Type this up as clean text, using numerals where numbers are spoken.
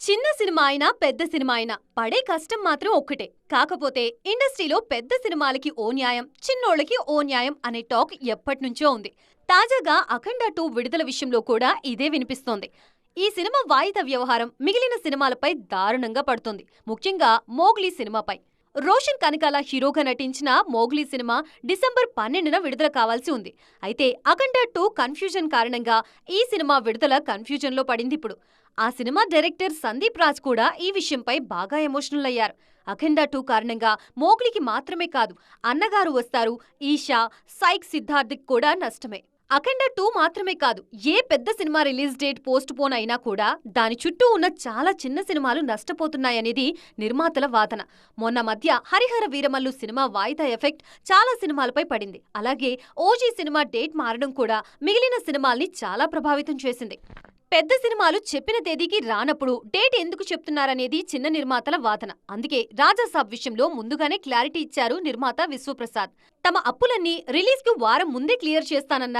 చిన్న సినిమా అయినా పెద్ద సినిమా అయినా పడే కష్టం మాత్రం ఒక్కటే. కాకపోతే ఇండస్ట్రీలో పెద్ద సినిమాలకి ఓ న్యాయం, చిన్నోళ్ళకి ఓ న్యాయం అనే టాక్ ఎప్పట్నుంచో ఉంది. తాజాగా 'అఖండ 2' విడుదల విషయంలో కూడా ఇదే వినిపిస్తోంది. ఈ సినిమా వాయిదా వ్యవహారం మిగిలిన సినిమాలపై దారుణంగా పడుతోంది. ముఖ్యంగా 'మోగ్లీ' సినిమాపై. రోషన్ కనకాల హీరోగా నటించిన 'మోగ్లీ' సినిమా డిసెంబర్ 12న విడుదల కావాల్సి ఉంది. అయితే 'అఖండ 2' కన్ఫ్యూజన్ కారణంగా ఈ సినిమా విడుదల కన్ఫ్యూజన్లో పడిందిప్పుడు. ఆ సినిమా డైరెక్టర్ సందీప్ రాజ్ కూడా ఈ విషయంపై బాగా ఎమోషనల్ అయ్యారు. 'అఖండ 2' కారణంగా మోగ్లీకి మాత్రమే కాదు, అన్నగారు వస్తారు, ఈషా, సైక్ సిద్ధార్థ్కి కూడా నష్టమే. 'అఖండ 2' మాత్రమే కాదు, ఏ పెద్ద cinema release date post phone అయినా కూడా దాని చుట్టూ ఉన్న చాలా చిన్న సినిమాలు నష్టపోతున్నాయనేది నిర్మాతల వాదన. మొన్న మధ్య 'హరిహర వీరమల్లు' సినిమా వాయిదా ఎఫెక్ట్ చాలా సినిమాలపై పడింది. అలాగే 'ఓజీ' సినిమా డేట్ మారడం కూడా మిగిలిన సినిమాల్ని చాలా ప్రభావితం చేసింది. పెద్ద సినిమాలు చెప్పిన తేదీకి రానప్పుడు డేట్ ఎందుకు చెప్తున్నారనేది చిన్న నిర్మాతల వాదన. అందుకే 'రాజాసాబ్' విషయంలో ముందుగానే క్లారిటీ ఇచ్చారు నిర్మాత విశ్వప్రసాద్. తమ అప్పులన్నీ రిలీజ్‌కి వారం ముందే క్లియర్ చేస్తానన్నారు.